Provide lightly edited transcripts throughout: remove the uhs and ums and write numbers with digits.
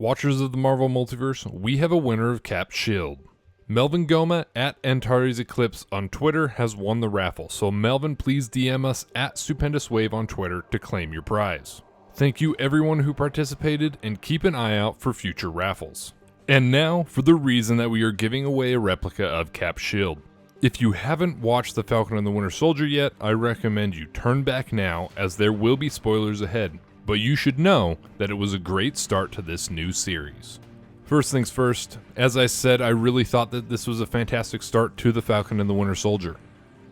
Watchers of the Marvel Multiverse, we have a winner of Cap's Shield. Melvin Goma at Antares Eclipse on Twitter has won the raffle, so Melvin, please DM us at thestupendousswave on Twitter to claim your prize. Thank you everyone who participated, and keep an eye out for future raffles. And now for the reason that we are giving away a replica of Cap's Shield. If you haven't watched The Falcon and the Winter Soldier yet, I recommend you turn back now, as there will be spoilers ahead, but you should know that it was a great start to this new series. First things first, as I said, I really thought that this was a fantastic start to The Falcon and the Winter Soldier.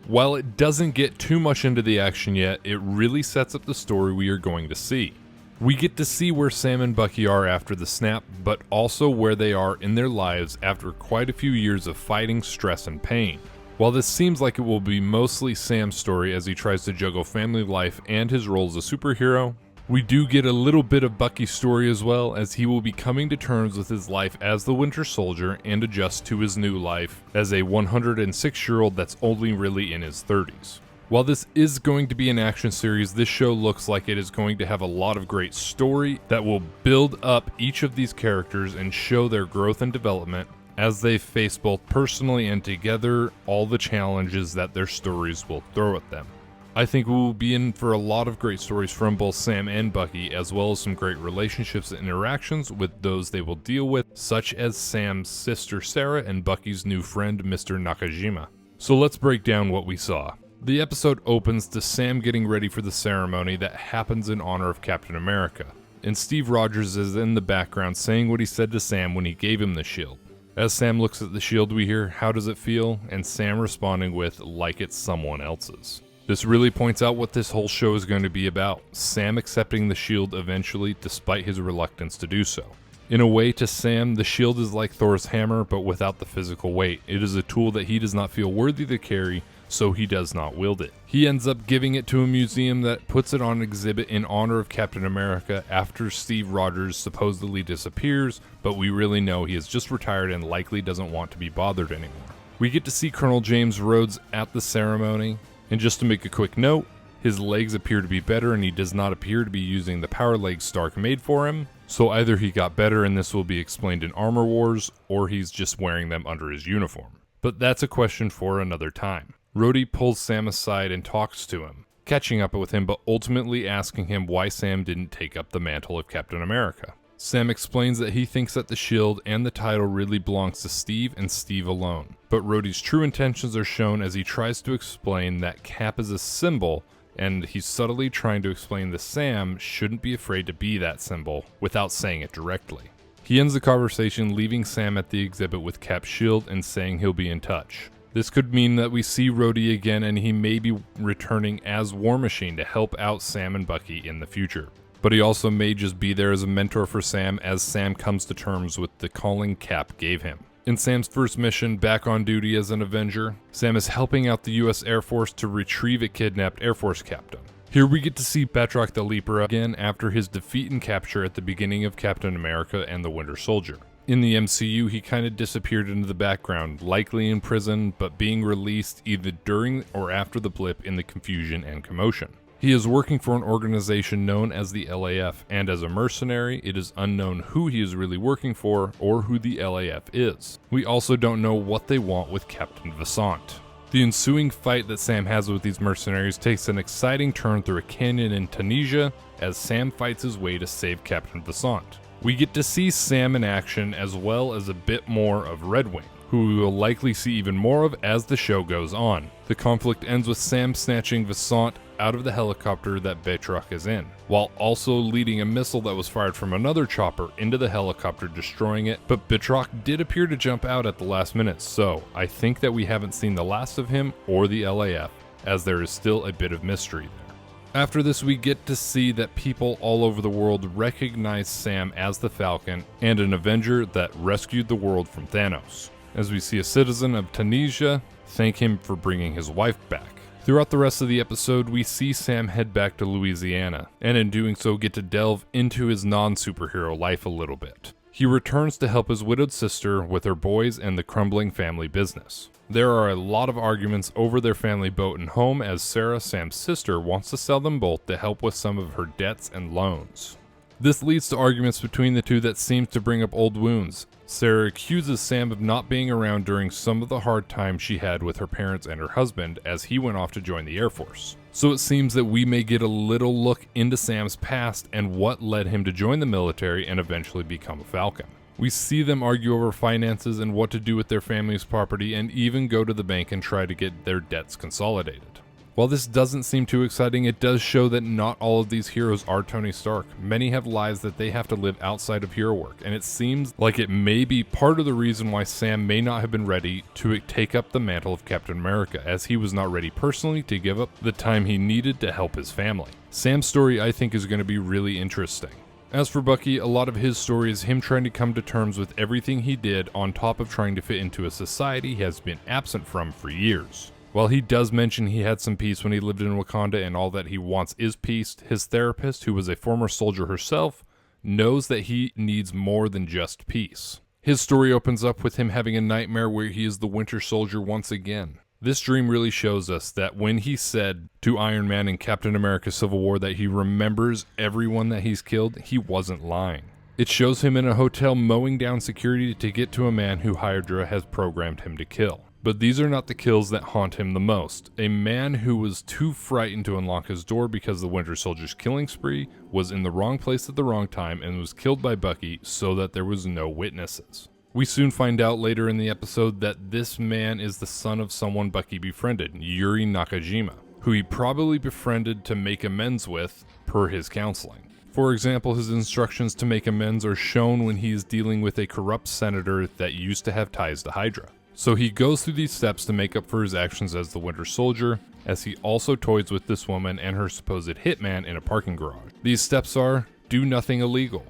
While it doesn't get too much into the action yet, it really sets up the story we are going to see. We get to see where Sam and Bucky are after the snap, but also where they are in their lives after quite a few years of fighting, stress, and pain. While this seems like it will be mostly Sam's story as he tries to juggle family life and his role as a superhero, we do get a little bit of Bucky's story as well, as he will be coming to terms with his life as the Winter Soldier and adjust to his new life as a 106-year-old that's only really in his 30s. While this is going to be an action series, this show looks like it is going to have a lot of great story that will build up each of these characters and show their growth and development as they face both personally and together all the challenges that their stories will throw at them. I think we will be in for a lot of great stories from both Sam and Bucky, as well as some great relationships and interactions with those they will deal with, such as Sam's sister Sarah and Bucky's new friend Mr. Nakajima. So let's break down what we saw. The episode opens to Sam getting ready for the ceremony that happens in honor of Captain America, and Steve Rogers is in the background saying what he said to Sam when he gave him the shield. As Sam looks at the shield, we hear, "How does it feel?" and Sam responding with, "Like it's someone else's." This really points out what this whole show is going to be about, Sam accepting the shield eventually despite his reluctance to do so. In a way, to Sam, the shield is like Thor's hammer, but without the physical weight. It is a tool that he does not feel worthy to carry, so he does not wield it. He ends up giving it to a museum that puts it on exhibit in honor of Captain America after Steve Rogers supposedly disappears, but we really know he has just retired and likely doesn't want to be bothered anymore. We get to see Colonel James Rhodes at the ceremony. And just to make a quick note, his legs appear to be better and he does not appear to be using the power legs Stark made for him, so either he got better and this will be explained in Armor Wars, or he's just wearing them under his uniform. But that's a question for another time. Rhodey pulls Sam aside and talks to him, catching up with him but ultimately asking him why Sam didn't take up the mantle of Captain America. Sam explains that he thinks that the shield and the title really belongs to Steve and Steve alone, but Rhodey's true intentions are shown as he tries to explain that Cap is a symbol, and he's subtly trying to explain that Sam shouldn't be afraid to be that symbol without saying it directly. He ends the conversation leaving Sam at the exhibit with Cap's shield and saying he'll be in touch. This could mean that we see Rhodey again and he may be returning as War Machine to help out Sam and Bucky in the future. But he also may just be there as a mentor for Sam as Sam comes to terms with the calling Cap gave him. In Sam's first mission back on duty as an Avenger, Sam is helping out the US Air Force to retrieve a kidnapped Air Force captain. Here we get to see Batroc the Leaper again after his defeat and capture at the beginning of Captain America and the Winter Soldier. In the MCU, he kind of disappeared into the background, likely in prison, but being released either during or after the blip in the confusion and commotion. He is working for an organization known as the LAF, and as a mercenary, it is unknown who he is really working for or who the LAF is. We also don't know what they want with Captain Vassant. The ensuing fight that Sam has with these mercenaries takes an exciting turn through a canyon in Tunisia as Sam fights his way to save Captain Vassant. We get to see Sam in action as well as a bit more of Redwing, who we will likely see even more of as the show goes on. The conflict ends with Sam snatching Vassant out of the helicopter that Batroc is in, while also leading a missile that was fired from another chopper into the helicopter, destroying it, but Batroc did appear to jump out at the last minute, so I think that we haven't seen the last of him or the LAF, as there is still a bit of mystery there. After this, we get to see that people all over the world recognize Sam as the Falcon and an Avenger that rescued the world from Thanos, as we see a citizen of Tunisia thank him for bringing his wife back. Throughout the rest of the episode, we see Sam head back to Louisiana, and in doing so get to delve into his non-superhero life a little bit. He returns to help his widowed sister with her boys and the crumbling family business. There are a lot of arguments over their family boat and home as Sarah, Sam's sister, wants to sell them both to help with some of her debts and loans. This leads to arguments between the two that seems to bring up old wounds. Sarah accuses Sam of not being around during some of the hard times she had with her parents and her husband as he went off to join the Air Force. So it seems that we may get a little look into Sam's past and what led him to join the military and eventually become a Falcon. We see them argue over finances and what to do with their family's property, and even go to the bank and try to get their debts consolidated. While this doesn't seem too exciting, it does show that not all of these heroes are Tony Stark. Many have lives that they have to live outside of hero work, and it seems like it may be part of the reason why Sam may not have been ready to take up the mantle of Captain America, as he was not ready personally to give up the time he needed to help his family. Sam's story, I think, is going to be really interesting. As for Bucky, a lot of his story is him trying to come to terms with everything he did on top of trying to fit into a society he has been absent from for years. While he does mention he had some peace when he lived in Wakanda and all that he wants is peace, his therapist, who was a former soldier herself, knows that he needs more than just peace. His story opens up with him having a nightmare where he is the Winter Soldier once again. This dream really shows us that when he said to Iron Man in Captain America Civil War that he remembers everyone that he's killed, he wasn't lying. It shows him in a hotel mowing down security to get to a man who Hydra has programmed him to kill. But these are not the kills that haunt him the most. A man who was too frightened to unlock his door because the Winter Soldier's killing spree was in the wrong place at the wrong time and was killed by Bucky so that there was no witnesses. We soon find out later in the episode that this man is the son of someone Bucky befriended, Yuri Nakajima, who he probably befriended to make amends with per his counseling. For example, his instructions to make amends are shown when he is dealing with a corrupt senator that used to have ties to Hydra. So he goes through these steps to make up for his actions as the Winter Soldier, as he also toys with this woman and her supposed hitman in a parking garage. These steps are: do nothing illegal,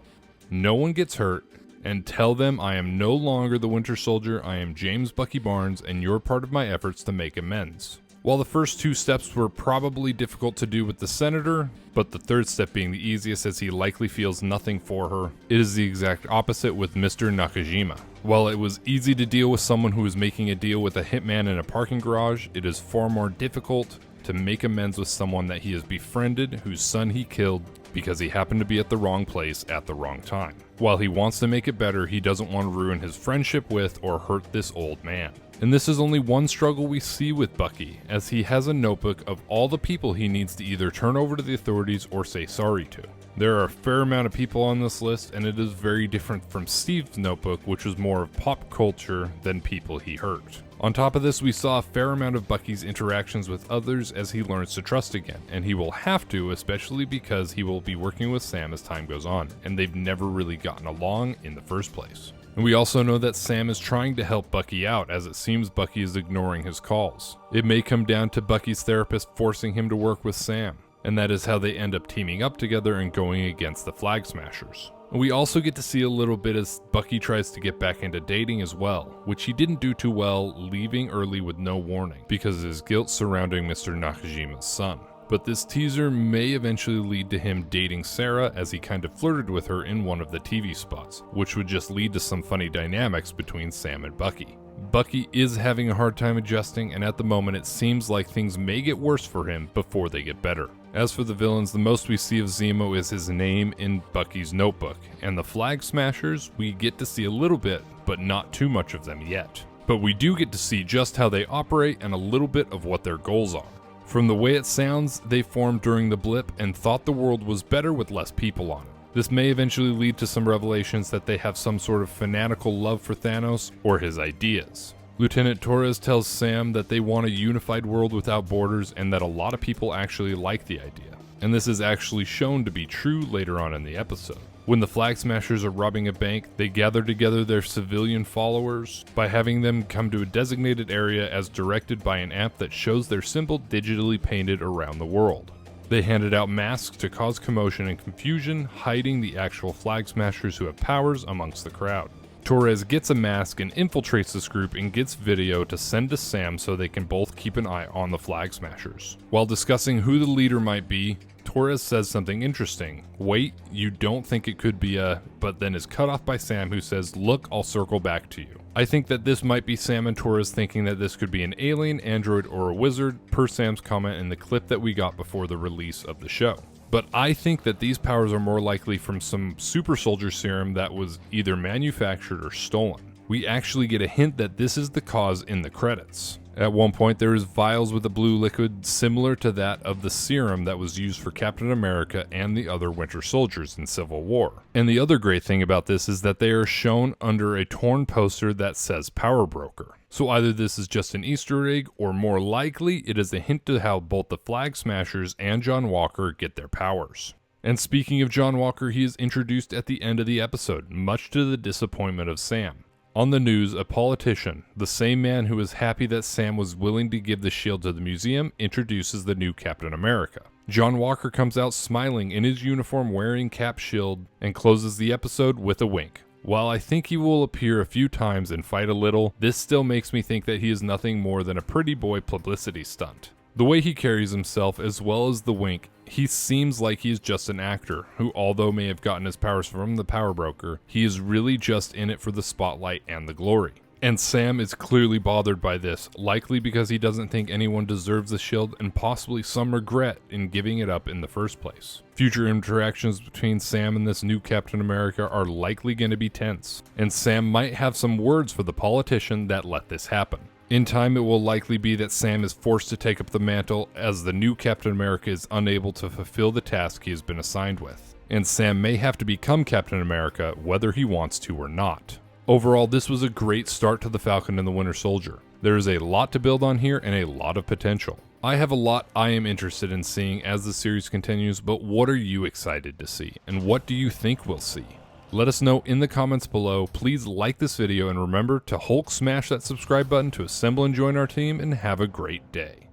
no one gets hurt, and tell them I am no longer the Winter Soldier, I am James Bucky Barnes, and you're part of my efforts to make amends. While the first two steps were probably difficult to do with the senator, but the third step being the easiest as he likely feels nothing for her, it is the exact opposite with Mr. Nakajima. While it was easy to deal with someone who is making a deal with a hitman in a parking garage, it is far more difficult to make amends with someone that he has befriended, whose son he killed because he happened to be at the wrong place at the wrong time. While he wants to make it better, he doesn't want to ruin his friendship with or hurt this old man. And this is only one struggle we see with Bucky, as he has a notebook of all the people he needs to either turn over to the authorities or say sorry to. There are a fair amount of people on this list, and it is very different from Steve's notebook, which was more of pop culture than people he hurt. On top of this, we saw a fair amount of Bucky's interactions with others as he learns to trust again, and he will have to, especially because he will be working with Sam as time goes on, and they've never really gotten along in the first place. And we also know that Sam is trying to help Bucky out, as it seems Bucky is ignoring his calls. It may come down to Bucky's therapist forcing him to work with Sam, and that is how they end up teaming up together and going against the Flag Smashers. And we also get to see a little bit as Bucky tries to get back into dating as well, which he didn't do too well, leaving early with no warning because of his guilt surrounding Mr. Nakajima's son. But this teaser may eventually lead to him dating Sarah, as he kind of flirted with her in one of the TV spots, which would just lead to some funny dynamics between Sam and Bucky. Bucky is having a hard time adjusting, and at the moment it seems like things may get worse for him before they get better. As for the villains, the most we see of Zemo is his name in Bucky's notebook, and the Flag Smashers we get to see a little bit, but not too much of them yet. But we do get to see just how they operate and a little bit of what their goals are. From the way it sounds, they formed during the blip and thought the world was better with less people on it. This may eventually lead to some revelations that they have some sort of fanatical love for Thanos or his ideas. Lieutenant Torres tells Sam that they want a unified world without borders and that a lot of people actually like the idea. And this is actually shown to be true later on in the episode. When the Flag Smashers are robbing a bank, they gather together their civilian followers by having them come to a designated area as directed by an app that shows their symbol digitally painted around the world. They handed out masks to cause commotion and confusion, hiding the actual Flag Smashers who have powers amongst the crowd. Torres gets a mask and infiltrates this group and gets video to send to Sam so they can both keep an eye on the Flag Smashers. While discussing who the leader might be, Torres says something interesting. Wait, you don't think it could be but then is cut off by Sam, who says, look, I'll circle back to you. I think that this might be Sam and Torres thinking that this could be an alien, android, or a wizard, per Sam's comment in the clip that we got before the release of the show. But I think that these powers are more likely from some super soldier serum that was either manufactured or stolen. We actually get a hint that this is the cause in the credits. At one point, there is vials with a blue liquid similar to that of the serum that was used for Captain America and the other Winter Soldiers in Civil War. And the other great thing about this is that they are shown under a torn poster that says Power Broker. So either this is just an Easter egg, or more likely, it is a hint to how both the Flag Smashers and John Walker get their powers. And speaking of John Walker, he is introduced at the end of the episode, much to the disappointment of Sam. On the news, a politician, the same man who was happy that Sam was willing to give the shield to the museum, introduces the new Captain America. John Walker comes out smiling in his uniform wearing Cap's shield and closes the episode with a wink. While I think he will appear a few times and fight a little, this still makes me think that he is nothing more than a pretty boy publicity stunt. The way he carries himself, as well as the wink, he seems like he's just an actor, who although may have gotten his powers from the Power Broker, he is really just in it for the spotlight and the glory. And Sam is clearly bothered by this, likely because he doesn't think anyone deserves the shield and possibly some regret in giving it up in the first place. Future interactions between Sam and this new Captain America are likely going to be tense, and Sam might have some words for the politician that let this happen. In time, it will likely be that Sam is forced to take up the mantle as the new Captain America is unable to fulfill the task he has been assigned with. And Sam may have to become Captain America whether he wants to or not. Overall, this was a great start to the Falcon and the Winter Soldier. There is a lot to build on here and a lot of potential. I have a lot I am interested in seeing as the series continues, but what are you excited to see? And what do you think we'll see? Let us know in the comments below. Please like this video and remember to Hulk smash that subscribe button to assemble and join our team, and have a great day.